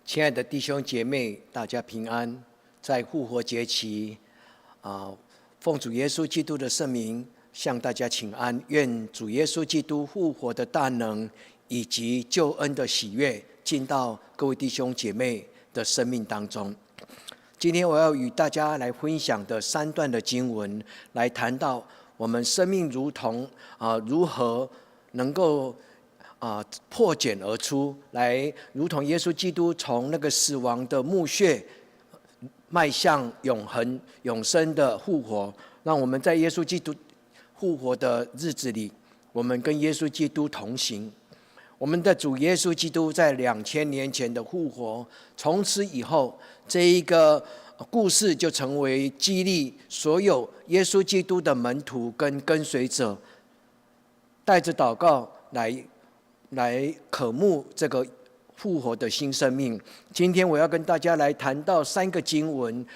亲爱的弟兄姐妹，大家平安。在复活节期，奉主耶稣基督的圣名向大家请安。愿主耶稣基督复活的大能以及救恩的喜悦进到各位弟兄姐妹的生命当中。今天我要与大家来分享的3段的经文，来谈到我们生命如何能够破茧而出，来如同耶稣基督从那个死亡的墓穴迈向永生的复活，让我们在耶稣基督复活的日子里，我们跟耶稣基督同行。我们的主耶稣基督在2000年前的复活，从此以后，这一个故事就成为激励所有耶稣基督的门徒跟随者，带着祷告来渴慕这个复活的新生命。今天我要跟大家来谈到3个经文，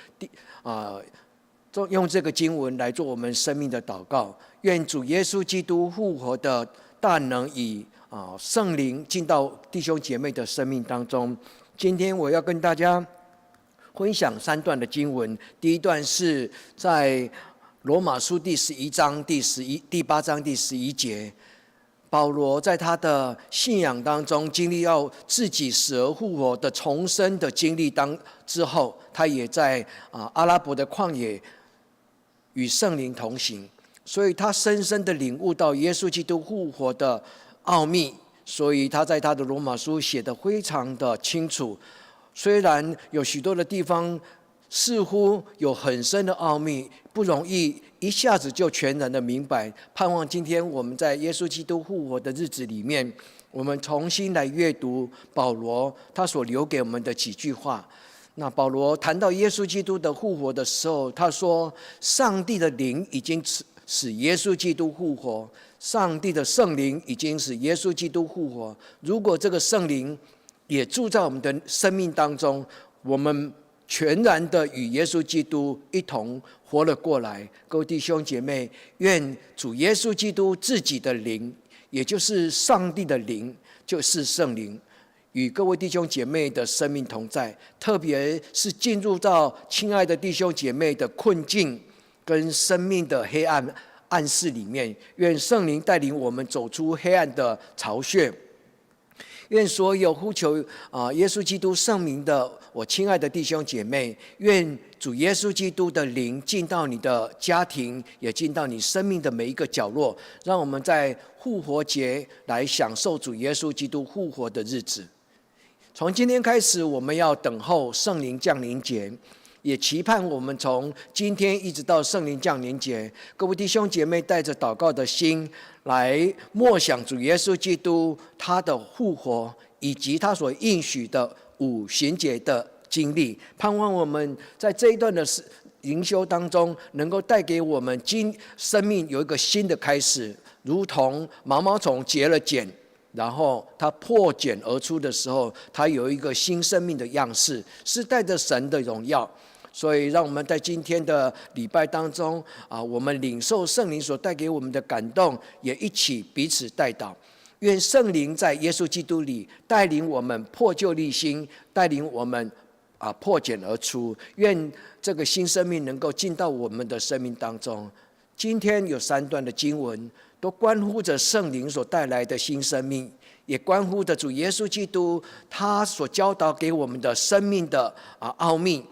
用这个经文来做我们生命的祷告。愿主耶稣基督复活的大能以圣灵进到弟兄姐妹的生命当中。今天我要跟大家分享3段的经文。第一段是在罗马书第11章第8章第11节。保罗在他的信仰当中经历到自己死而复活的重生的经历之后，他也在阿拉伯的旷野与圣灵同行，所以他深深的领悟到耶稣基督复活的奥秘，所以他在他的罗马书写得非常的清楚。虽然有许多的地方似乎有很深的奥秘，不容易一下子就全然的明白。盼望今天我们在耶稣基督复活的日子里面，我们重新来阅读保罗他所留给我们的几句话。那保罗谈到耶稣基督的复活的时候，他说上帝的灵已经使耶稣基督复活，上帝的圣灵已经使耶稣基督复活。如果这个圣灵也住在我们的生命当中，我们全然的与耶稣基督一同活了过来。各位弟兄姐妹，愿主耶稣基督自己的灵，也就是上帝的灵，就是圣灵，与各位弟兄姐妹的生命同在，特别是进入到亲爱的弟兄姐妹的困境跟生命的黑暗室里面。愿圣灵带领我们走出黑暗的巢穴。愿所有呼求耶稣基督圣名的我亲爱的弟兄姐妹，愿主耶稣基督的灵进到你的家庭，也进到你生命的每一个角落，让我们在复活节来享受主耶稣基督复活的日子。从今天开始，我们要等候圣灵降临节，也期盼我们从今天一直到圣灵降临节，各位弟兄姐妹带着祷告的心来默想主耶稣基督他的复活，以及他所应许的五旬节的经历。盼望我们在这一段的灵修当中，能够带给我们生命有一个新的开始，如同毛毛虫结了茧，然后它破茧而出的时候，它有一个新生命的样式，是带着神的荣耀。所以让我们在今天的礼拜当中我们领受圣灵所带给我们的感动，也一起彼此代祷。愿圣灵在耶稣基督里带领我们破旧立新，带领我们破茧而出。愿这个新生命能够进到我们的生命当中。今天有3段的经文，都关乎着圣灵所带来的新生命，也关乎着主耶稣基督他所教导给我们的生命的奥秘。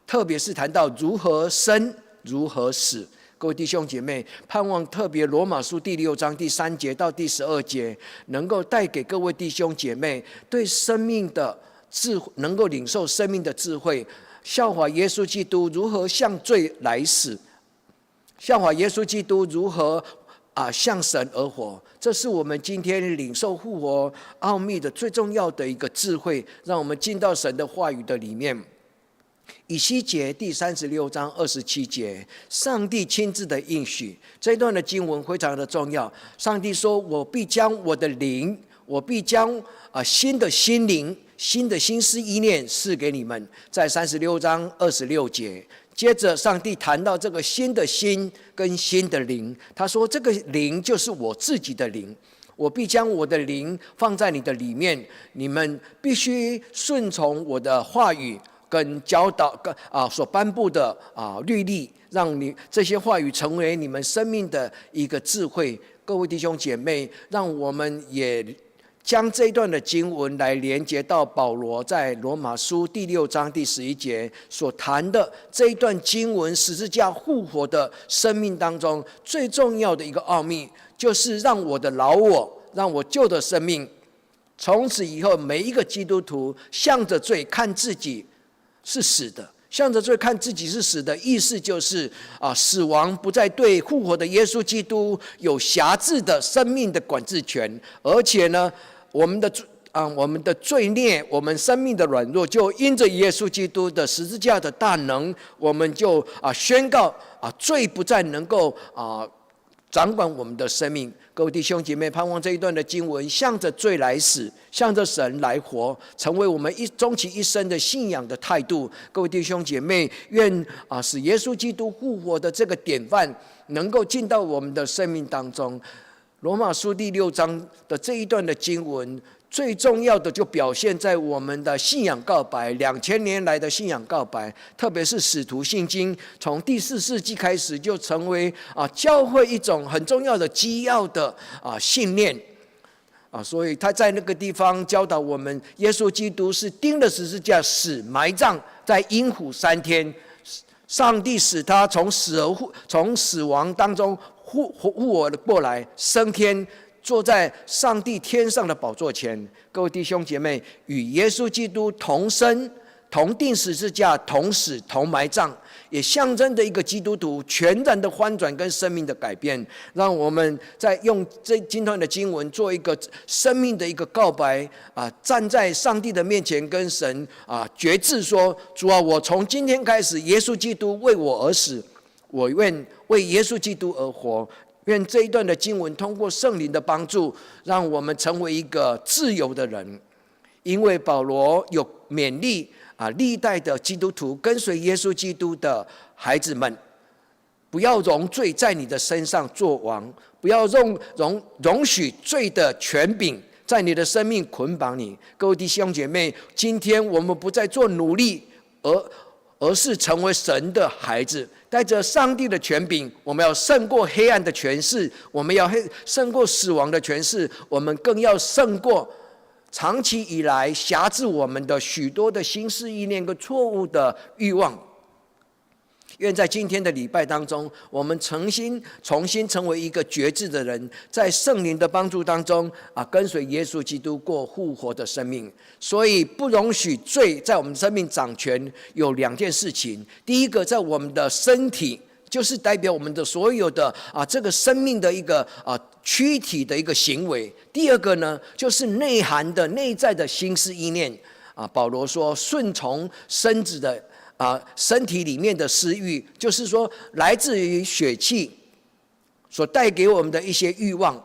特别是谈到如何生如何死。各位弟兄姐妹，盼望特别罗马书第6章第3节到第12节能够带给各位弟兄姐妹对生命的智慧，能够领受生命的智慧，效法耶稣基督如何向罪来死，效法耶稣基督如何向神而活。这是我们今天领受复活奥秘的最重要的一个智慧，让我们进到神的话语的里面。以西结第36章27节，上帝亲自的应许。这一段的经文非常的重要。上帝说，我必将我的灵，我必将新的心灵，新的心思意念赐给你们。在36章26节，接着上帝谈到这个新的心跟新的灵，他说这个灵就是我自己的灵，我必将我的灵放在你的里面，你们必须顺从我的话语跟教导所颁布的律例，让你这些话语成为你们生命的一个智慧。各位弟兄姐妹，让我们也将这一段的经文来连接到保罗在罗马书第6章第11节所谈的这一段经文，十字架复活的生命当中最重要的一个奥秘，就是让我的老我，让我旧的生命，从此以后每一个基督徒向着罪看自己是死的。向着罪看自己是死的意思就是死亡不再对复活的耶稣基督有辖制的生命的管制权，而且呢，我们的罪孽，我们生命的软弱，就因着耶稣基督的十字架的大能，我们就宣告罪不再能够掌管我们的生命。各位弟兄姐妹，盼望这一段的经文向着罪来死，向着神来活，成为我们终其一生的信仰的态度。各位弟兄姐妹，愿使耶稣基督复活的这个典范能够进到我们的生命当中。罗马书第6章的这一段的经文，最重要的就表现在我们的信仰告白，2000年来的信仰告白，特别是使徒信经，从第4世纪开始就成为教会一种很重要的基要的信念所以他在那个地方教导我们，耶稣基督是钉了十字架死埋葬在阴府3天，上帝使他从死亡当中复活过来，升天，坐在上帝天上的宝座前。各位弟兄姐妹，与耶稣基督同生，同钉十字架，同死，同埋葬，也象征着一个基督徒全然的翻转跟生命的改变。让我们在用这今天的经文做一个生命的一个告白站在上帝的面前跟神决志说，主啊，我从今天开始，耶稣基督为我而死，我愿为耶稣基督而活。愿这一段的经文通过圣灵的帮助，让我们成为一个自由的人。因为保罗有勉励历代的基督徒，跟随耶稣基督的孩子们，不要容罪在你的身上作王，不要容许罪的权柄在你的生命捆绑你。各位弟兄姐妹，今天我们不再做奴隶，而是成为神的孩子，带着上帝的权柄，我们要胜过黑暗的权势，我们要胜过死亡的权势，我们更要胜过长期以来辖制我们的许多的心思意念跟错误的欲望。愿在今天的礼拜当中，我们重新成为一个决志的人，在圣灵的帮助当中跟随耶稣基督过复活的生命。所以不容许罪在我们生命掌权，有2件事情。第一个，在我们的身体，就是代表我们的所有的这个生命的一个躯体的一个行为。第二个呢，就是内涵的内在的心思意念保罗说，顺从身子的身体里面的私欲，就是说来自于血气所带给我们的一些欲望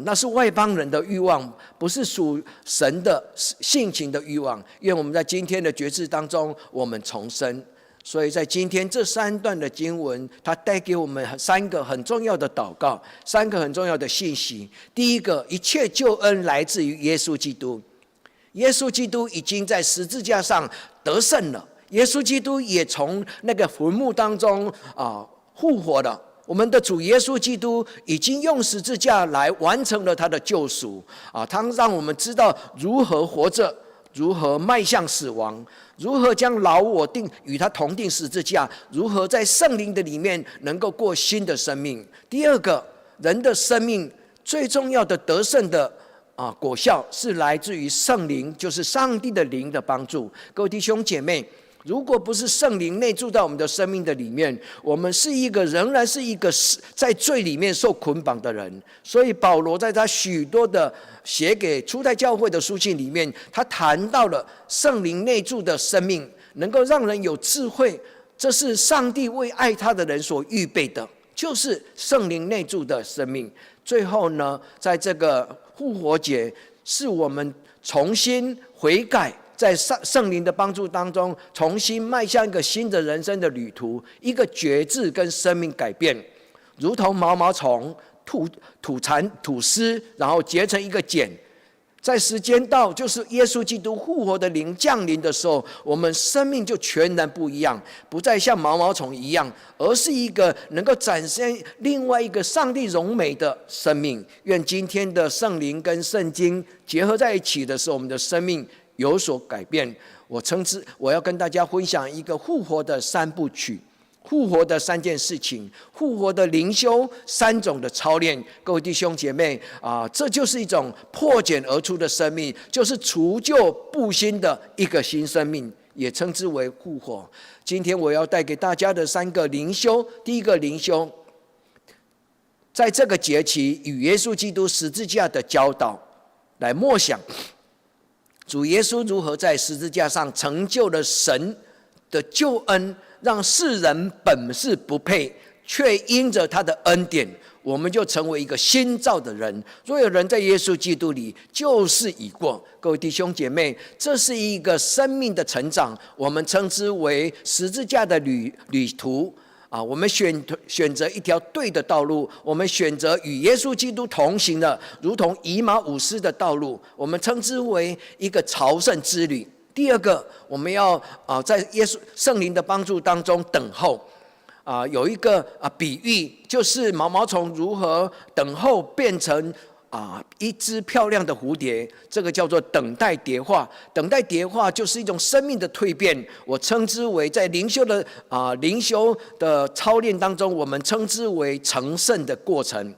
那是外邦人的欲望，不是属神的性情的欲望。愿我们在今天的决志当中，我们重生。所以在今天这3段的经文，它带给我们3个很重要的祷告，3个很重要的信息。第一个，一切救恩来自于耶稣基督，耶稣基督已经在十字架上得胜了，耶稣基督也从那个坟墓当中复活了。我们的主耶稣基督已经用十字架来完成了他的救赎他让我们知道如何活着，如何迈向死亡，如何将老我与他同定十字架，如何在圣灵的里面能够过新的生命。第二个，人的生命最重要的得胜的果效是来自于圣灵，就是上帝的灵的帮助。各位弟兄姐妹，如果不是圣灵内住在我们的生命的里面，我们仍然是一个在罪里面受捆绑的人。所以保罗在他许多的写给初代教会的书信里面，他谈到了圣灵内住的生命能够让人有智慧，这是上帝为爱他的人所预备的，就是圣灵内住的生命。最后呢，在这个复活节，是我们重新悔改，在圣灵的帮助当中，重新迈向一个新的人生的旅途，一个决志跟生命改变，如同毛毛虫吐丝，然后结成一个茧。在时间到，就是耶稣基督复活的灵降临的时候，我们生命就全然不一样，不再像毛毛虫一样，而是一个能够展现另外一个上帝荣美的生命。愿今天的圣灵跟圣经结合在一起的时候，我们的生命有所改变。我要跟大家分享一个复活的三部曲。复活的3件事情，复活的灵修3种的操练，各位弟兄姐妹这就是一种破茧而出的生命，就是除旧布新的一个新生命，也称之为复活。今天我要带给大家的3个灵修，第一个灵修，在这个节期与耶稣基督十字架的教导来默想，主耶稣如何在十字架上成就了神的救恩，让世人本是不配，却因着他的恩典，我们就成为一个新造的人。若有人在耶稣基督里，旧事已过。各位弟兄姐妹，这是一个生命的成长，我们称之为十字架的旅途。我们选择一条对的道路，我们选择与耶稣基督同行的，如同以马忤斯的道路，我们称之为一个朝圣之旅。第二个，我们要在耶稣圣灵的帮助当中等候。有一个比喻，就是毛毛虫如何等候变成一只漂亮的蝴蝶，这个叫做等待蝶化。等待蝶化就是一种生命的蜕变，我称之为在灵修的操练当中，我们称之为成圣的过程。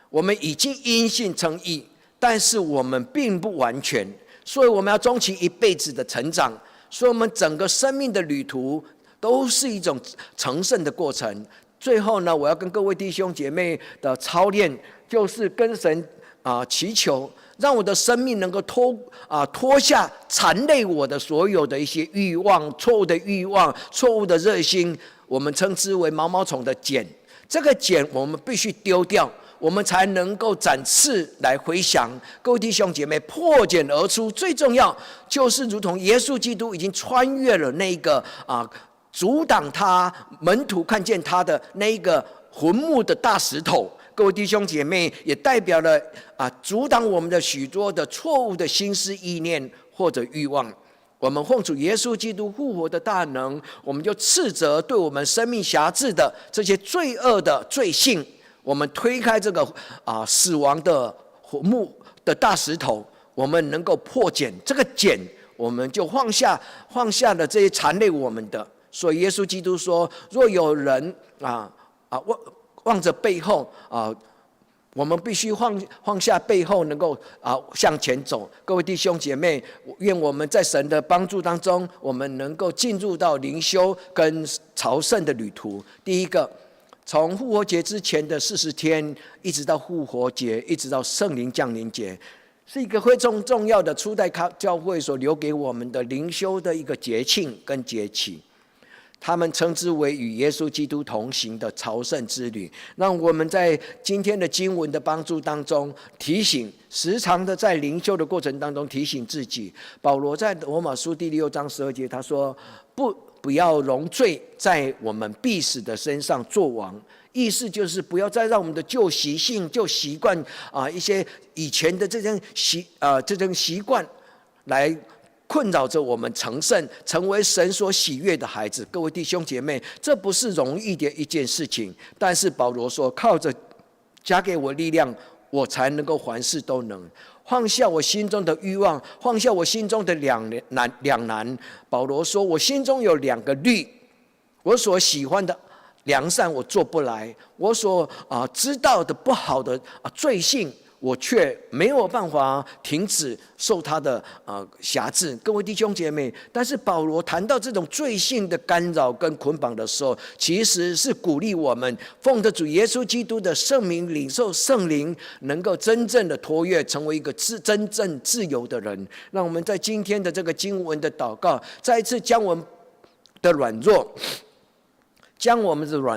我们已经因信称义，但是我们并不完全。所以我们要终其一辈子的成长，所以我们整个生命的旅途都是一种成圣的过程。最后呢，我要跟各位弟兄姐妹的操练，就是跟神祈求，让我的生命能够脱下缠累我的所有的一些欲望、错误的欲望、错误的热心，我们称之为毛毛虫的茧。这个茧我们必须丢掉，我们才能够展翅来回翔。各位弟兄姐妹，破茧而出，最重要就是如同耶稣基督已经穿越了那个阻挡他门徒看见他的那一个坟墓的大石头。各位弟兄姐妹，也代表了阻挡我们的许多的错误的心思意念或者欲望。我们奉主耶稣基督复活的大能，我们就斥责对我们生命辖制的这些罪恶的罪性，我们推开这个死亡的坟墓的大石头，我们能够破茧，这个茧我们就放下了这些缠累我们的。所以耶稣基督说，若有人望着背后我们必须放下背后，能够向前走。各位弟兄姐妹，愿我们在神的帮助当中，我们能够进入到灵修跟朝圣的旅途。第一个，从复活节之前的40天，一直到复活节，一直到圣灵降临节，是一个非常重要的初代教会所留给我们的灵修的一个节庆跟节期。他们称之为与耶稣基督同行的朝圣之旅，让我们在今天的经文的帮助当中提醒，时常的在灵修的过程当中提醒自己。保罗在罗马书第6章12节他说，不要容罪在我们必死的身上作王，意思就是不要再让我们的旧习性、旧习惯一些以前的这种习惯来困扰着我们成圣，成为神所喜悦的孩子。各位弟兄姐妹，这不是容易的一件事情，但是保罗说，靠着加给我力量，我才能够凡事都能。放下我心中的欲望，放下我心中的两难。保罗说，我心中有2个律，我所喜欢的良善我做不来，我所知道的不好的罪性，我却没有办法停止受他的辖制。各位弟兄姐妹，但是保罗谈到这种罪性的干扰跟捆绑的时候，其实是鼓励我们奉着主耶稣基督的圣名领受圣灵，能够真正的脱越，成为一个真正自由的人。让我们在今天的这个经文的祷告，再一次将我们的软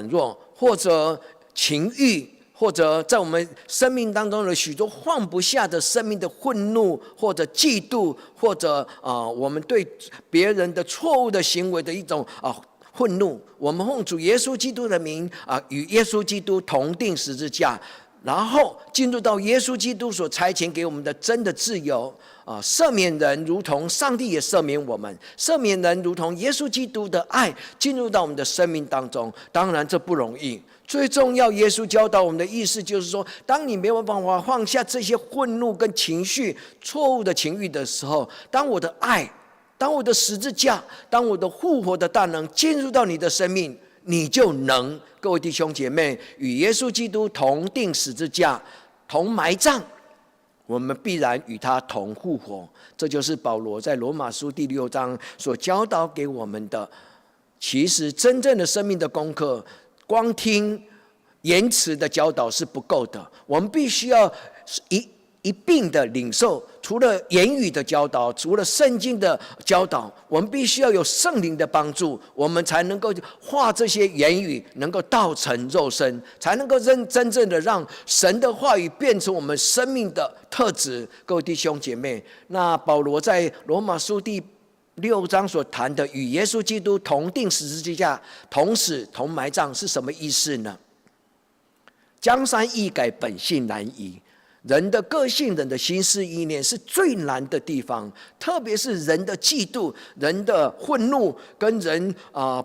弱或者情欲，或者在我们生命当中的许多放不下的生命的愤怒，或者嫉妒，或者我们对别人的错误的行为的一种愤怒，我们奉主耶稣基督的名与耶稣基督同定十字架，然后进入到耶稣基督所差遣给我们的真的自由赦免人如同上帝也赦免我们，赦免人如同耶稣基督的爱进入到我们的生命当中。当然这不容易，最重要耶稣教导我们的意思就是说，当你没有办法放下这些愤怒跟情绪错误的情欲的时候，当我的爱，当我的十字架，当我的复活的大能进入到你的生命，你就能，各位弟兄姐妹，与耶稣基督同定十字架，同埋葬，我们必然与他同复活。这就是保罗在罗马书第6章所教导给我们的。其实真正的生命的功课，光听言辞的教导是不够的，我们必须要一并的领受，除了言语的教导，除了圣经的教导，我们必须要有圣灵的帮助，我们才能够化这些言语能够道成肉身，才能够真正的让神的话语变成我们生命的特质。各位弟兄姐妹，那保罗在罗马书第6章所谈的与耶稣基督同定十字架，同死同埋葬是什么意思呢？江山易改，本性难移。人的个性，人的心思意念是最难的地方，特别是人的嫉妒、人的愤怒，跟人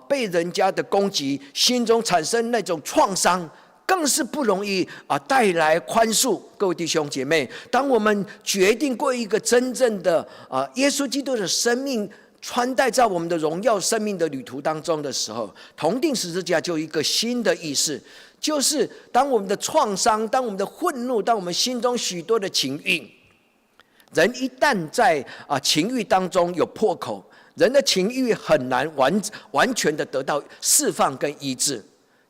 被人家的攻击，心中产生那种创伤，更是不容易带来宽恕。各位弟兄姐妹，当我们决定过一个真正的耶稣基督的生命，穿戴在我们的荣耀生命的旅途当中的时候，同定十字架就有一个新的意思，就是当我们的创伤，当我们的愤怒，当我们心中许多的情欲，人一旦在情欲当中有破口，人的情欲很难完全的得到释放跟医治。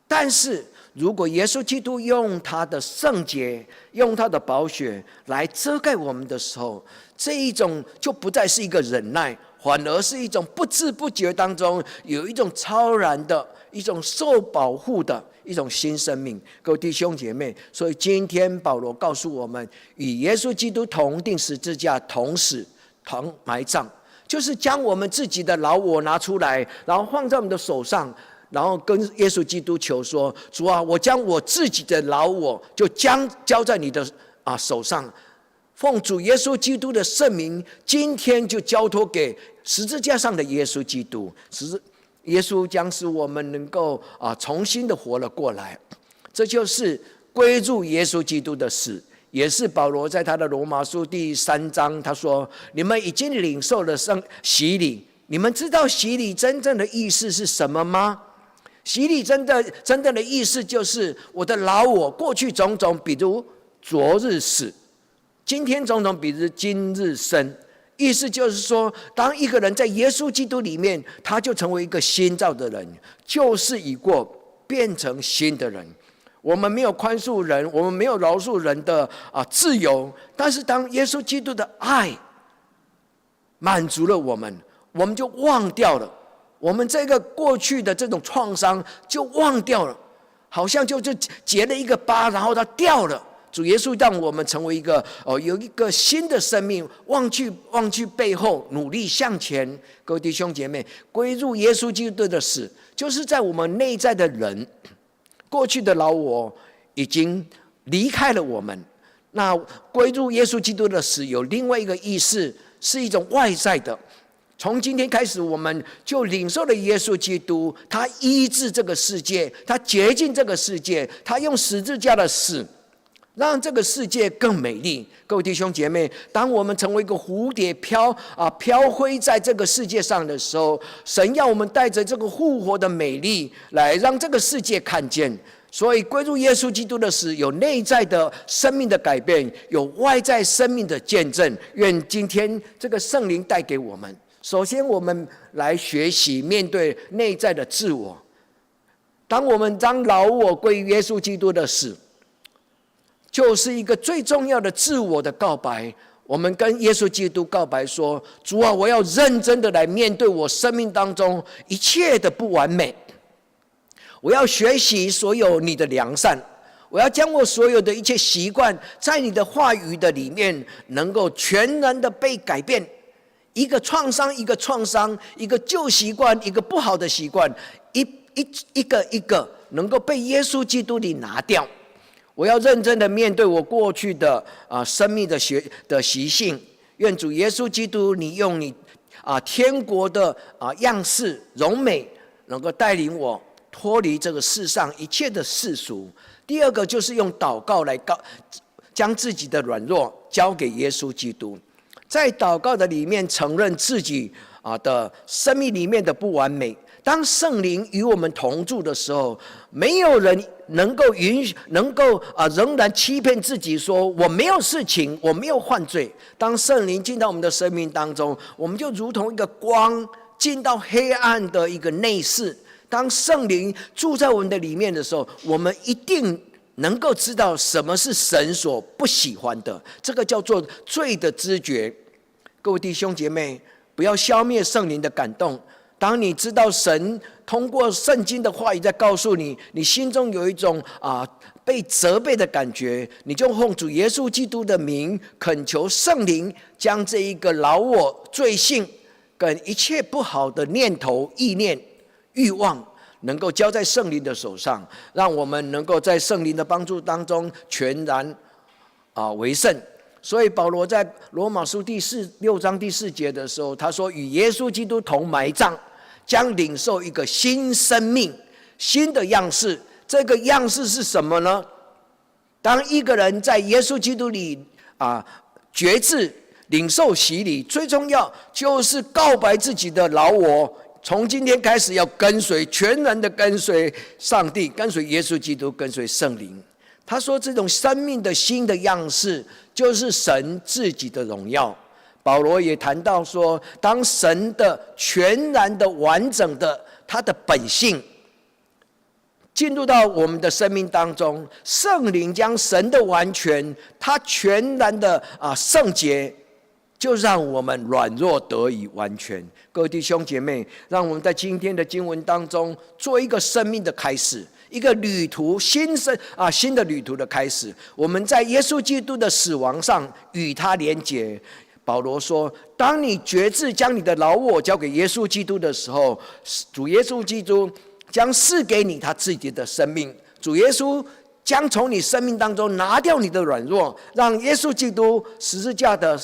但是如果耶稣基督用他的圣洁，用他的宝血来遮盖我们的时候，这一种就不再是一个忍耐，反而是一种不知不觉当中有一种超然的一种受保护的一种新生命。各位弟兄姐妹，所以今天保罗告诉我们，与耶稣基督同定十字架，同死同埋葬，就是将我们自己的老我拿出来，然后放在我们的手上，然后跟耶稣基督求说，主啊，我将我自己的老我就交在你的手上，奉主耶稣基督的圣名，今天就交托给十字架上的耶稣基督。耶稣将使我们能够重新的活了过来。这就是归入耶稣基督的死，也是保罗在他的罗马书第3章他说，你们已经领受了洗礼，你们知道洗礼真正的意思是什么吗？洗礼真正的意思就是我的老我过去种种，比如昨日死，今天种种，比如今日生。意思就是说，当一个人在耶稣基督里面，他就成为一个新造的人，旧事已过，变成新的人。我们没有宽恕人，我们没有饶恕人的自由，但是当耶稣基督的爱满足了我们，我们就忘掉了我们这个过去的这种创伤，就忘掉了，好像就结了一个疤，然后它掉了。主耶稣让我们成为一个有一个新的生命，忘去背后，努力向前。各位弟兄姐妹，归入耶稣基督的死，就是在我们内在的人，过去的老我已经离开了我们。那归入耶稣基督的死有另外一个意思，是一种外在的。从今天开始，我们就领受了耶稣基督，他医治这个世界，他洁净这个世界，他用十字架的死让这个世界更美丽。各位弟兄姐妹，当我们成为一个蝴蝶飘飞在这个世界上的时候，神要我们带着这个复活的美丽来让这个世界看见。所以归入耶稣基督的死，有内在的生命的改变，有外在生命的见证。愿今天这个圣灵带给我们，首先我们来学习面对内在的自我。当我们将老我归于耶稣基督的死，就是一个最重要的自我的告白。我们跟耶稣基督告白说，主啊，我要认真的来面对我生命当中一切的不完美，我要学习所有你的良善，我要将我所有的一切习惯在你的话语的里面能够全然的被改变。一个创伤一个创伤，一个旧习惯一个不好的习惯，一个能够被耶稣基督里拿掉。我要认真的面对我过去的生命的习性。愿主耶稣基督，你用你天国的样式荣美，能够带领我脱离这个世上一切的世俗。第二个就是用祷告来将自己的软弱交给耶稣基督，在祷告的里面承认自己的生命里面的不完美。当圣灵与我们同住的时候，没有人能够仍然欺骗自己说我没有事情，我没有犯罪。当圣灵进到我们的生命当中，我们就如同一个光进到黑暗的一个内室。当圣灵住在我们的里面的时候，我们一定能够知道什么是神所不喜欢的，这个叫做罪的知觉。各位弟兄姐妹，不要消灭圣灵的感动。当你知道神通过圣经的话语在告诉你，你心中有一种被责备的感觉，你就奉主耶稣基督的名恳求圣灵，将这一个老我罪性跟一切不好的念头、意念、欲望，能够交在圣灵的手上，让我们能够在圣灵的帮助当中全然为圣。所以保罗在罗马书6章第4节的时候，他说：“与耶稣基督同埋葬，将领受一个新生命、新的样式。”这个样式是什么呢？当一个人在耶稣基督里决志、领受洗礼，最重要就是告白自己的老我，从今天开始要跟随，全然的跟随上帝，跟随耶稣基督，跟随圣灵。他说这种生命的新的样式就是神自己的荣耀。保罗也谈到说，当神的全然的完整的他的本性进入到我们的生命当中，圣灵将神的完全，他全然的圣洁，就让我们软弱得以完全。各位弟兄姐妹，让我们在今天的经文当中做一个生命的开始，一个旅途，新的旅途的开始。我们在耶稣基督的死亡上与他连结。保罗说，当你决志将你的老我交给耶稣基督的时候，主耶稣基督将赐给你他自己的生命。主耶稣将从你生命当中拿掉你的软弱，让耶稣基督十字架的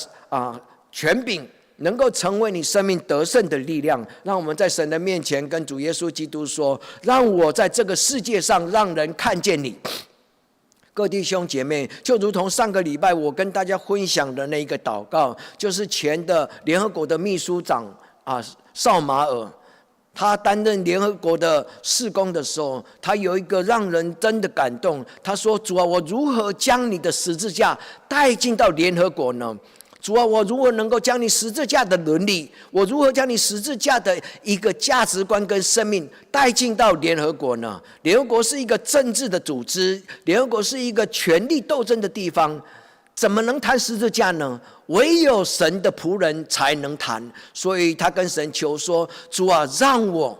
权柄能够成为你生命得胜的力量。让我们在神的面前跟主耶稣基督说，让我在这个世界上让人看见你。各弟兄姐妹，就如同上个礼拜我跟大家分享的那一个祷告，就是前的联合国的秘书长绍马尔，他担任联合国的事工的时候，他有一个让人真的感动。他说：“主啊，我如何将你的十字架带进到联合国呢？主啊，我如何能够将你十字架的伦理，我如何将你十字架的一个价值观跟生命带进到联合国呢？联合国是一个政治的组织，联合国是一个权力斗争的地方，怎么能谈十字架呢？唯有神的仆人才能谈。所以他跟神求说：主啊，让我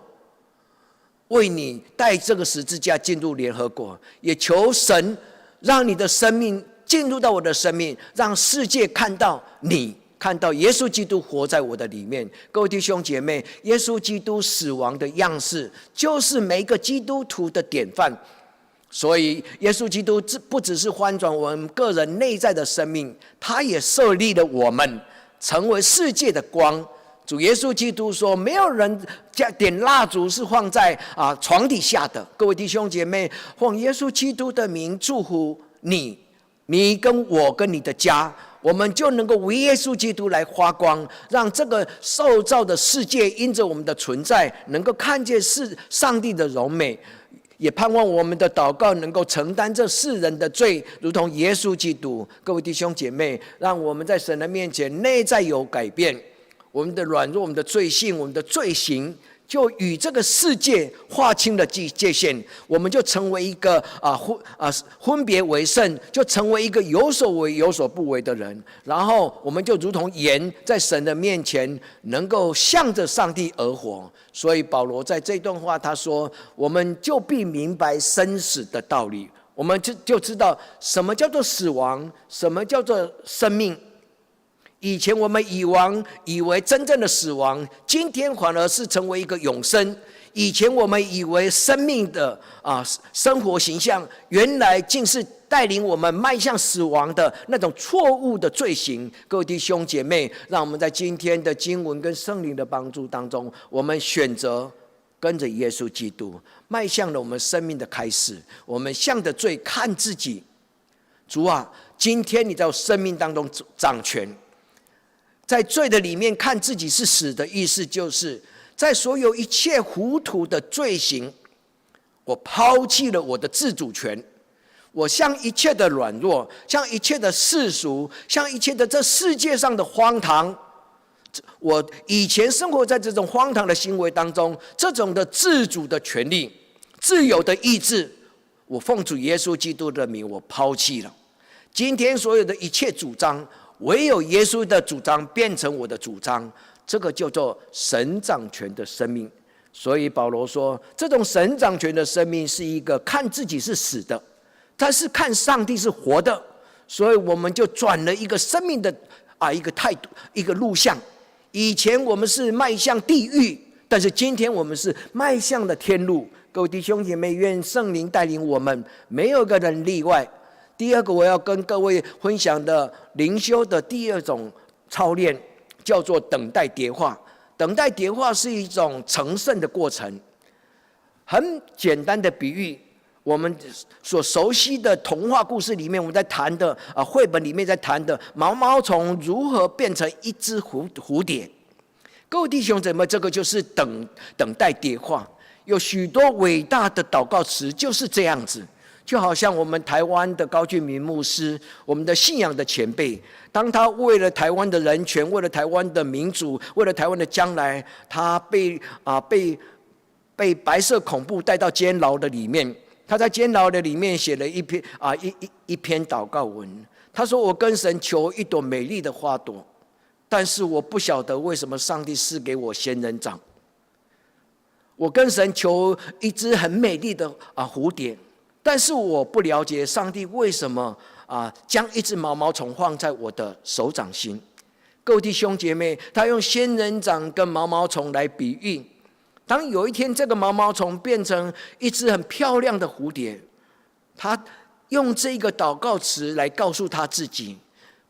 为你带这个十字架进入联合国，也求神让你的生命进入到我的生命，让世界看到你，看到耶稣基督活在我的里面。各位弟兄姐妹，耶稣基督死亡的样式就是每一个基督徒的典范。所以耶稣基督不只是翻转我们个人内在的生命，他也设立了我们成为世界的光。主耶稣基督说，没有人点蜡烛是放在床底下的。各位弟兄姐妹，奉耶稣基督的名祝福你跟我跟你的家，我们就能够为耶稣基督来发光，让这个受造的世界因着我们的存在能够看见上帝的荣美，也盼望我们的祷告能够承担这世人的罪，如同耶稣基督。各位弟兄姐妹，让我们在神的面前内在有改变，我们的软弱，我们的罪性，我们的罪行就与这个世界划清了界限，我们就成为一个分别为圣，就成为一个有所为有所不为的人。然后我们就如同盐，在神的面前能够向着上帝而活。所以保罗在这段话他说，我们就必明白生死的道理，我们就知道什么叫做死亡，什么叫做生命。以前我们以为真正的死亡，今天反而是成为一个永生。以前我们以为生命的生活形象，原来竟是带领我们迈向死亡的那种错误的罪行。各位弟兄姐妹，让我们在今天的经文跟圣灵的帮助当中，我们选择跟着耶稣基督，迈向了我们生命的开始。我们向着罪看自己，主啊，今天你在我生命当中掌权。在罪的里面看自己是死的意思，就是在所有一切糊涂的罪行，我抛弃了我的自主权，我向一切的软弱，向一切的世俗，向一切的这世界上的荒唐，我以前生活在这种荒唐的行为当中，这种的自主的权利、自由的意志，我奉主耶稣基督的名，我抛弃了。今天所有的一切主张，唯有耶稣的主张变成我的主张，这个叫做神掌权的生命。所以保罗说，这种神掌权的生命是一个看自己是死的，但是看上帝是活的。所以我们就转了一个生命的一个态度，一个路向。以前我们是迈向地狱，但是今天我们是迈向了天路。各位弟兄姐妹，愿圣灵带领我们，没有一个人例外。第二个我要跟各位分享的灵修的第二种操练，叫做等待迭化。等待迭化是一种成圣的过程。很简单的比喻，我们所熟悉的童话故事里面，我们在谈的绘本里面在谈的毛毛虫如何变成一只蝴蝶。各位弟兄姊妹，这个就是等待迭化。有许多伟大的祷告词就是这样子。就好像我们台湾的高俊明牧师，我们的信仰的前辈，当他为了台湾的人权，为了台湾的民主，为了台湾的将来，他被白色恐怖带到监牢的里面。他在监牢的里面写了一篇祷告文。他说：“我跟神求一朵美丽的花朵，但是我不晓得为什么上帝赐给我仙人掌。我跟神求一只很美丽的蝴蝶。”但是我不了解上帝为什么将一只毛毛虫放在我的手掌心。各位弟兄姐妹，他用仙人掌跟毛毛虫来比喻。当有一天这个毛毛虫变成一只很漂亮的蝴蝶，他用这个祷告词来告诉他自己：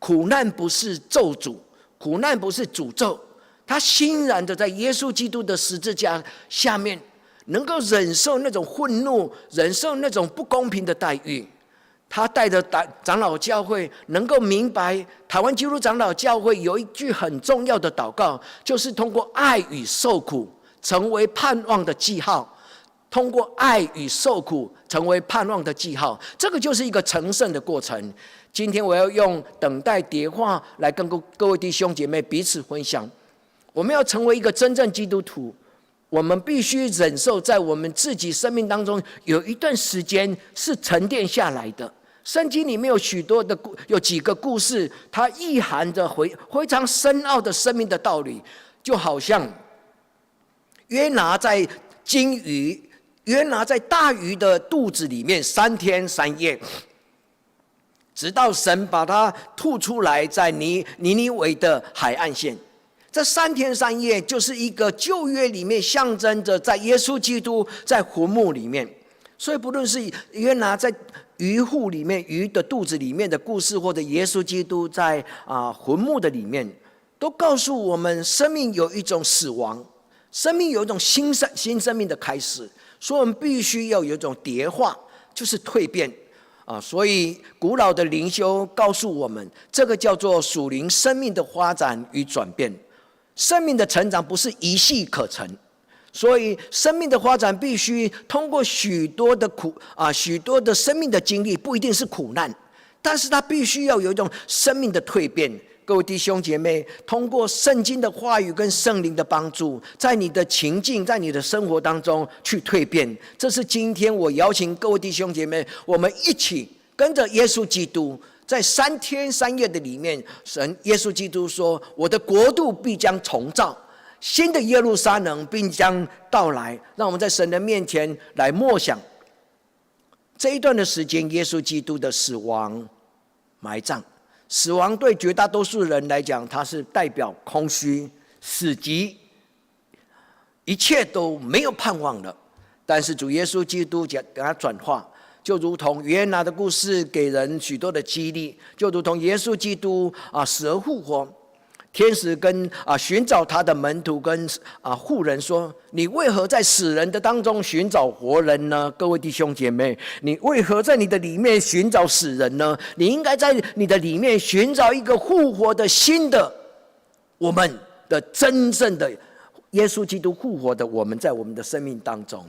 苦难不是咒诅，苦难不是诅咒。他欣然的在耶稣基督的十字架下面，能够忍受那种愤怒，忍受那种不公平的待遇。他带着长老教会能够明白，台湾基督长老教会有一句很重要的祷告，就是通过爱与受苦成为盼望的记号。通过爱与受苦成为盼望的记号，这个就是一个成圣的过程。今天我要用等待迭化来跟各位弟兄姐妹彼此分享。我们要成为一个真正基督徒，我们必须忍受在我们自己生命当中有一段时间是沉淀下来的。圣经里面有几个故事，它意含着非常深奥的生命的道理。就好像约拿在大鱼的肚子里面3天3夜，直到神把它吐出来，在尼尼微的海岸线。这3天3夜就是一个旧约里面象征着在耶稣基督在坟墓里面。所以不论是约拿在鱼腹里面，鱼的肚子里面的故事，或者耶稣基督在坟墓的里面，都告诉我们生命有一种死亡，生命有一种新生命的开始。所以我们必须要有一种迭化，就是蜕变所以古老的灵修告诉我们，这个叫做属灵生命的发展与转变。生命的成长不是一夕可成，所以生命的发展必须通过许多的生命的经历，不一定是苦难，但是它必须要有一种生命的蜕变。各位弟兄姐妹，通过圣经的话语跟圣灵的帮助，在你的情境，在你的生活当中去蜕变。这是今天我邀请各位弟兄姐妹，我们一起跟着耶稣基督，在3天3夜的里面，耶稣基督说：“我的国度必将重造，新的耶路撒冷必将到来。”让我们在神的面前来默想这一段的时间，耶稣基督的死亡、埋葬。死亡对绝大多数人来讲，它是代表空虚、死寂，一切都没有盼望了。但是主耶稣基督给他转化，就如同约拿的故事给人许多的激励，就如同耶稣基督死而复活。天使跟寻找他的门徒跟妇人说：“你为何在死人的当中寻找活人呢？”各位弟兄姐妹，你为何在你的里面寻找死人呢？你应该在你的里面寻找一个复活的新的我们的真正的耶稣基督复活的我们，在我们的生命当中，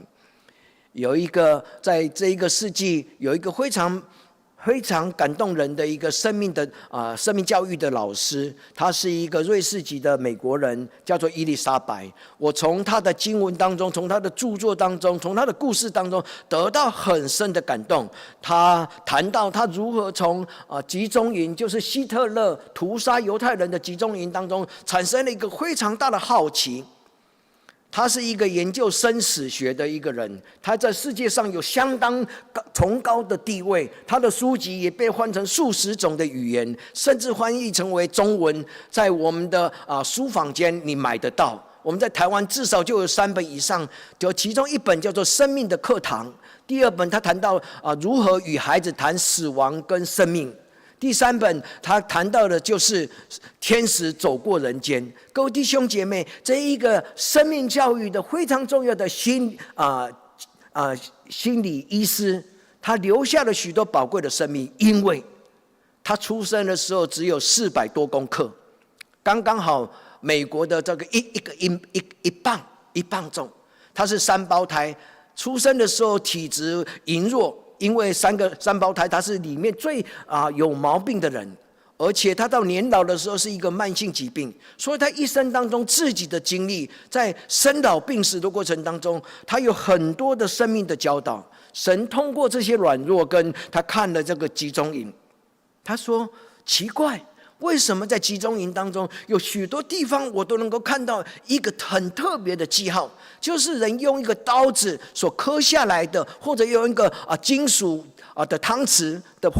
有一个在这一个世纪有一个非常感动人的一个生命教育的老师，他是一个瑞士籍的美国人，叫做伊丽莎白。我从他的经文当中，从他的著作当中，从他的故事当中得到很深的感动。他谈到他如何从集中营，就是希特勒屠杀犹太人的集中营当中，产生了一个非常大的好奇。他是一个研究生死学的一个人，他在世界上有相当崇高的地位，他的书籍也被翻成数十种的语言，甚至翻译成为中文，在我们的书坊间你买得到。我们在台湾至少就有3本以上，就其中一本叫做《生命的课堂》，第2本他谈到如何与孩子谈死亡跟生命。第3本，他谈到的就是天使走过人间。各位弟兄姐妹，这一个生命教育的非常重要的心理医师，他留下了许多宝贵的生命，因为他出生的时候只有400多公克，刚刚好美国的这个一磅重。他是3胞胎，出生的时候体质羸弱。因为三胞胎，他是里面最有毛病的人，而且他到年老的时候是一个慢性疾病，所以他一生当中自己的经历，在生老病死的过程当中，他有很多的生命的教导。神通过这些软弱，跟他看了这个集中营，他说奇怪，为什么在集中营当中有许多地方我都能够看到一个很特别的记号，就是人用一个刀子所刻下来的，或者用一个金属的汤匙的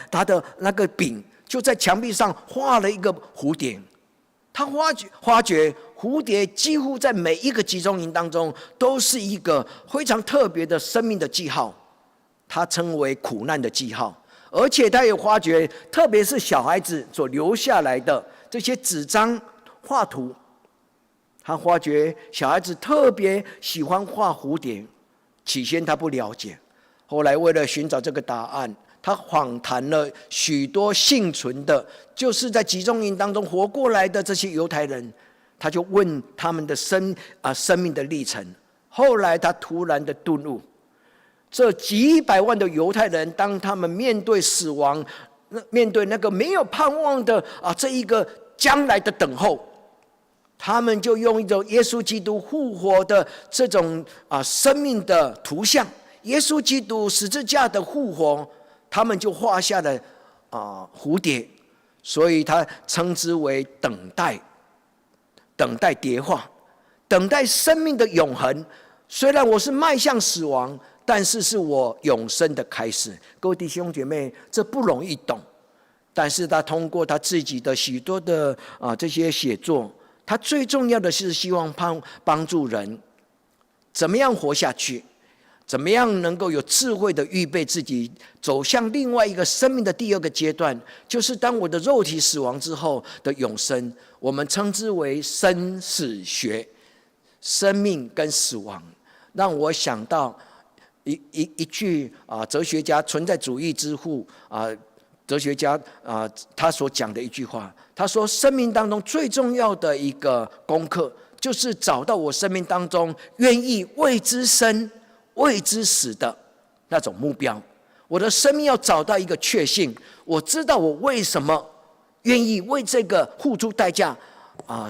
它的那个柄，就在墙壁上画了一个蝴蝶。他发觉蝴蝶几乎在每一个集中营当中都是一个非常特别的生命的记号，他称为苦难的记号。而且他也发觉，特别是小孩子所留下来的这些纸张画图，他发觉小孩子特别喜欢画蝴蝶。起先他不了解，后来为了寻找这个答案，他访谈了许多幸存的，就是在集中营当中活过来的这些犹太人，他就问他们的生命的历程。后来他突然的顿悟，这几百万的犹太人，当他们面对死亡，面对那个没有盼望的这一个将来的等候，他们就用一种耶稣基督复活的这种生命的图像，耶稣基督十字架的复活，他们就画下了蝴蝶，所以他称之为等待蝶化，等待生命的永恒。虽然我是迈向死亡，但是是我永生的开始。各位弟兄姐妹，这不容易懂，但是他通过他自己的许多的这些写作，他最重要的是希望帮助人怎么样活下去，怎么样能够有智慧的预备自己走向另外一个生命的第2个阶段，就是当我的肉体死亡之后的永生。我们称之为生死学，生命跟死亡。让我想到一句哲学家，存在主义之父哲学家他所讲的一句话，他说生命当中最重要的一个功课，就是找到我生命当中愿意为之生为之死的那种目标。我的生命要找到一个确信，我知道我为什么愿意为这个付出代价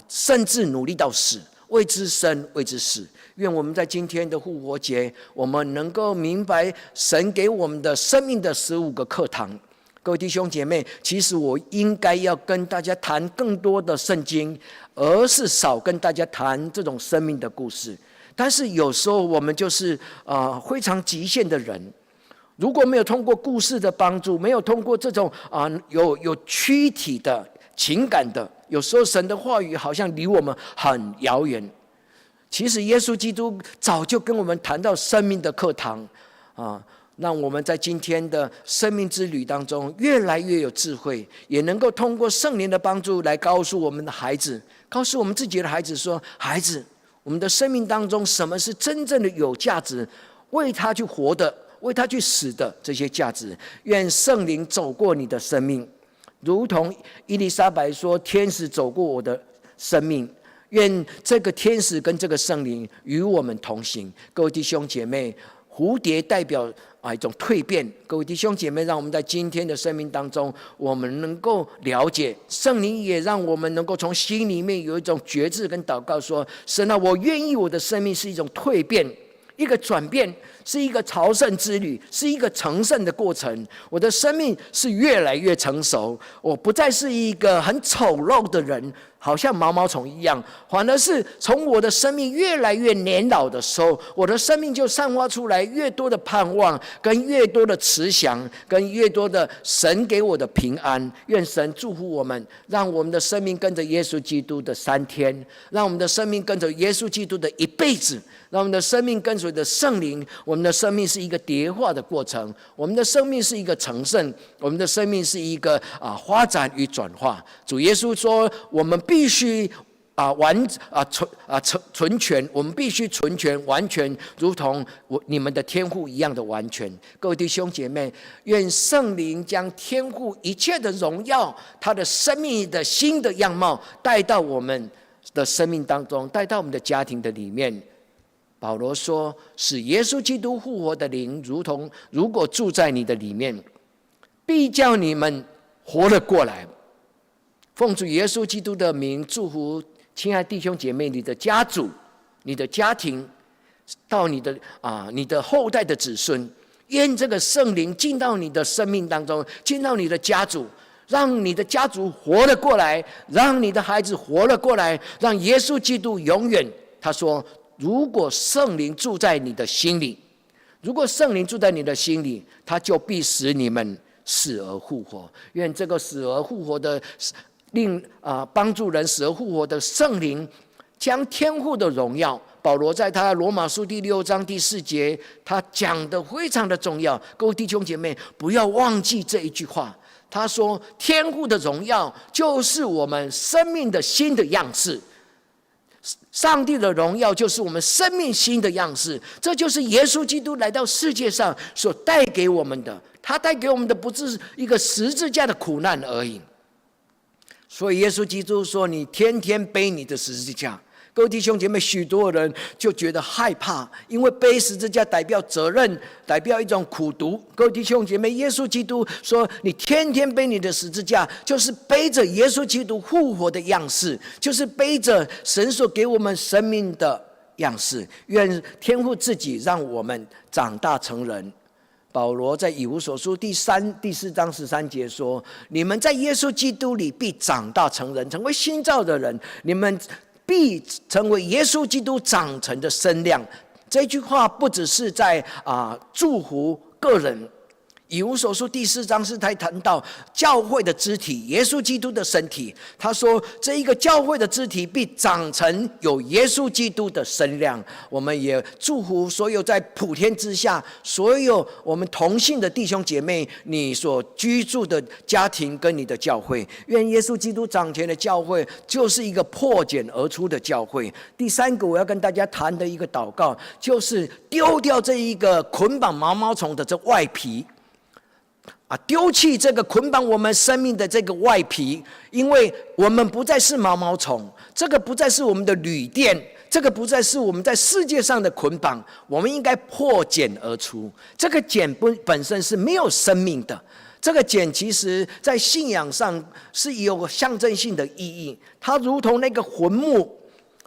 甚至努力到死，为之生为之死。愿我们在今天的复活节，我们能够明白神给我们的生命的15个课堂。各位弟兄姐妹，其实我应该要跟大家谈更多的圣经，而是少跟大家谈这种生命的故事。但是有时候我们就是非常极限的人，如果没有通过故事的帮助，没有通过这种有躯体的情感的，有时候神的话语好像离我们很遥远。其实耶稣基督早就跟我们谈到生命的课堂让我们在今天的生命之旅当中越来越有智慧，也能够通过圣灵的帮助来告诉我们的孩子，告诉我们自己的孩子说：孩子，我们的生命当中什么是真正的有价值，为他去活的，为他去死的这些价值。愿圣灵走过你的生命，如同伊丽莎白说：天使走过我的生命。愿这个天使跟这个圣灵与我们同行。各位弟兄姐妹，蝴蝶代表一种蜕变。各位弟兄姐妹，让我们在今天的生命当中，我们能够了解圣灵，也让我们能够从心里面有一种觉知跟祷告，说：神啊，我愿意我的生命是一种蜕变，一个转变，是一个朝圣之旅，是一个成圣的过程。我的生命是越来越成熟，我不再是一个很丑陋的人，好像毛毛虫一样，反而是从我的生命越来越年老的时候，我的生命就散发出来越多的盼望，跟越多的慈祥，跟越多的神给我的平安。愿神祝福我们，让我们的生命跟着耶稣基督的3天，让我们的生命跟着耶稣基督的一辈子，让我们的生命跟随着圣灵。我们的生命是一个叠化的过程，我们的生命是一个成圣，我们的生命是一个发展与转化。主耶稣说，我们必须存全，我们必须存全完全，如同你们的天父一样的完全。各位弟兄姐妹，愿圣灵将天父一切的荣耀，他的生命的新的样貌带到我们的生命当中，带到我们的家庭的里面。保罗说，使耶稣基督复活的灵如果住在你的里面，必叫你们活了过来。奉主耶稣基督的名祝福亲爱弟兄姐妹，你的家族，你的家庭，到你的后代的子孙，愿这个圣灵进到你的生命当中，进到你的家族，让你的家族活了过来，让你的孩子活了过来，让耶稣基督永远。他说，如果圣灵住在你的心里，如果圣灵住在你的心里，他就必使你们死而复活。愿这个死而复活的帮助人死而复活的圣灵，将天父的荣耀，保罗在他罗马书第6章第4节，他讲得非常的重要。各位弟兄姐妹，不要忘记这一句话。他说，天父的荣耀就是我们生命的新的样式。上帝的荣耀就是我们生命新的样式，这就是耶稣基督来到世界上所带给我们的。他带给我们的不是一个十字架的苦难而已。所以耶稣基督说，你天天背你的十字架。各位弟兄姐妹，许多人就觉得害怕，因为背十字架代表责任，代表一种苦毒。各位弟兄姐妹，耶稣基督说，你天天背你的十字架，就是背着耶稣基督复活的样式，就是背着神所给我们生命的样式。愿天父自己让我们长大成人。保罗在以弗所书第4章13节说，你们在耶稣基督里必长大成人，成为新造的人，你们必成为耶稣基督长成的身量。这句话不只是在祝福个人。以弗所书第4章是在谈到教会的肢体，耶稣基督的身体。他说，这一个教会的肢体必长成有耶稣基督的身量。我们也祝福所有在普天之下，所有我们同性的弟兄姐妹，你所居住的家庭跟你的教会，愿耶稣基督掌权的教会就是一个破茧而出的教会。第3个我要跟大家谈的一个祷告，就是丢掉这一个捆绑毛毛虫的这外皮。丢弃这个捆绑我们生命的这个外皮，因为我们不再是毛毛虫，这个不再是我们的旅店，这个不再是我们在世界上的捆绑，我们应该破茧而出。这个茧本身是没有生命的，这个茧其实在信仰上是有象征性的意义，它如同那个坟墓，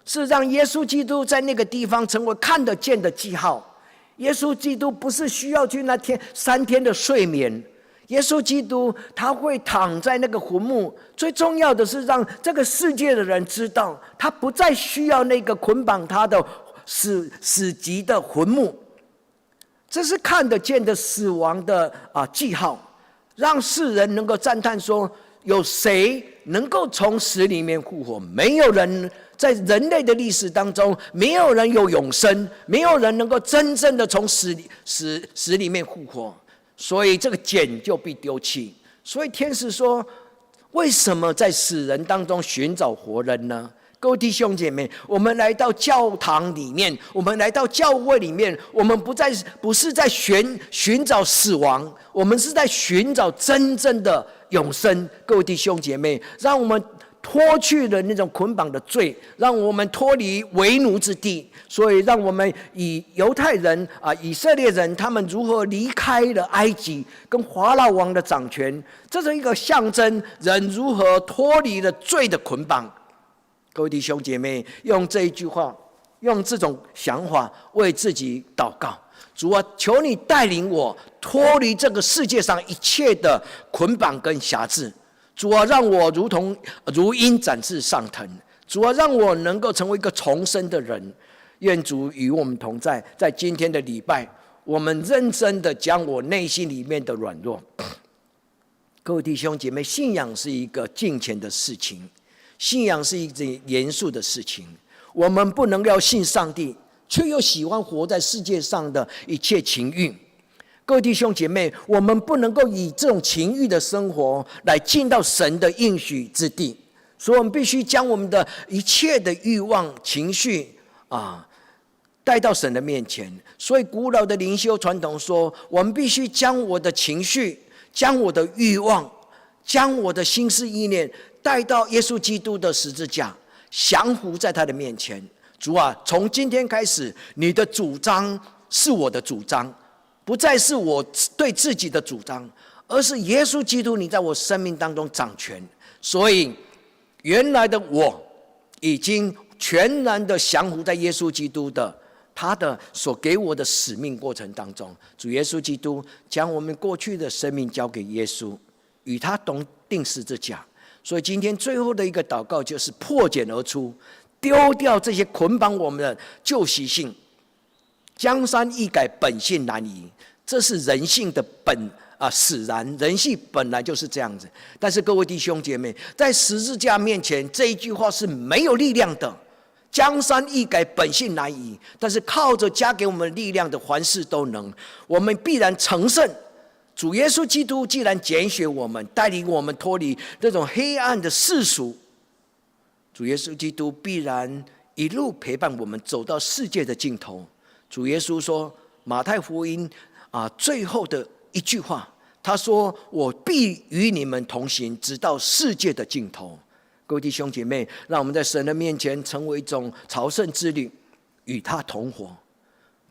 是让耶稣基督在那个地方成为看得见的记号。耶稣基督不是需要去那3天的睡眠，耶稣基督他会躺在那个坟墓，最重要的是让这个世界的人知道，他不再需要那个捆绑他的死寂的坟墓。这是看得见的死亡的记号，让世人能够赞叹说，有谁能够从死里面复活？没有人，在人类的历史当中，没有人有永生，没有人能够真正的从死里面复活。所以这个茧就被丢弃。所以天使说：为什么在死人当中寻找活人呢？各位弟兄姐妹，我们来到教堂里面，我们来到教会里面，我们不是在寻找死亡，我们是在寻找真正的永生。各位弟兄姐妹，让我们脱去了那种捆绑的罪，让我们脱离为奴之地。所以让我们以犹太人以色列人他们如何离开了埃及跟法老王的掌权，这是一个象征人如何脱离了罪的捆绑。各位弟兄姐妹，用这一句话，用这种想法为自己祷告。主啊，求你带领我脱离这个世界上一切的捆绑跟辖制。主啊，让我如鹰展翅上腾。主啊，让我能够成为一个重生的人。愿主与我们同在，在今天的礼拜，我们认真的将我内心里面的软弱。各位弟兄姐妹，信仰是一个敬虔的事情，信仰是一件严肃的事情。我们不能要信上帝，却又喜欢活在世界上的一切情欲。各位弟兄姐妹，我们不能够以这种情欲的生活来进到神的应许之地，所以我们必须将我们的一切的欲望、情绪带到神的面前。所以古老的灵修传统说，我们必须将我的情绪、将我的欲望、将我的心思意念带到耶稣基督的十字架，降服在他的面前。主啊，从今天开始，你的主张是我的主张，不再是我对自己的主张，而是耶稣基督你在我生命当中掌权。所以原来的我已经全然的降服在耶稣基督的他的所给我的使命过程当中。主耶稣基督将我们过去的生命交给耶稣，与他同定十字架。所以今天最后的一个祷告就是破茧而出，丢掉这些捆绑我们的旧习性。江山易改，本性难移，这是人性的使然，人性本来就是这样子。但是各位弟兄姐妹，在十字架面前，这一句话是没有力量的。江山易改，本性难移，但是靠着加给我们力量的凡事都能，我们必然成圣。主耶稣基督既然拣选我们，带领我们脱离这种黑暗的世俗，主耶稣基督必然一路陪伴我们走到世界的尽头。主耶稣说，马太福音最后的一句话，他说：我必与你们同行，直到世界的尽头。各位弟兄姐妹，让我们在神的面前成为一种朝圣之旅，与他同活。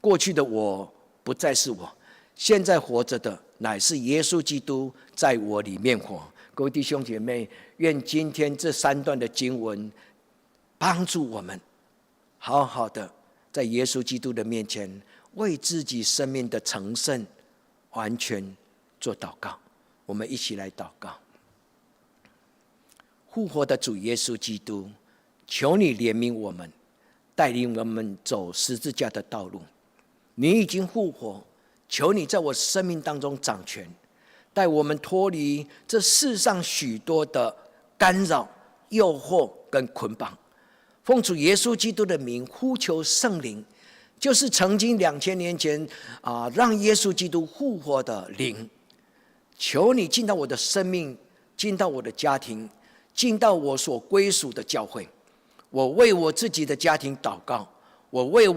过去的我不再是我，现在活着的乃是耶稣基督在我里面活。各位弟兄姐妹，愿今天这3段的经文帮助我们好好的在耶稣基督的面前为自己生命的成圣完全做祷告。我们一起来祷告。复活的主耶稣基督，求你怜悯我们，带领我们走十字架的道路。你已经复活，求你在我生命当中掌权，带我们脱离这世上许多的干扰、诱惑跟捆绑。奉主耶稣基督的名呼求圣灵，就是曾经2000年前让耶稣基督复活的灵。求你进到我的生命，进到我的家庭，进到我所归属的教会。我为我自己的家庭祷告，我为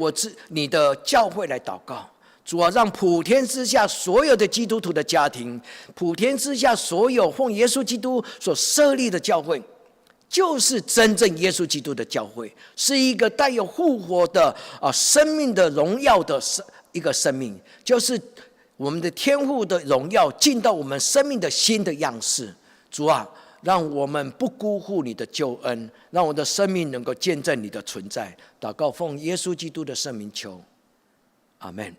你的教会来祷告。主啊，让普天之下所有的基督徒的家庭，普天之下所有奉耶稣基督所设立的教会，就是真正耶稣基督的教会，是一个带有复活的生命的荣耀的一个生命，就是我们的天父的荣耀进到我们生命的新的样式。主啊，让我们不辜负你的救恩，让我的生命能够见证你的存在。祷告奉耶稣基督的圣名求，阿们。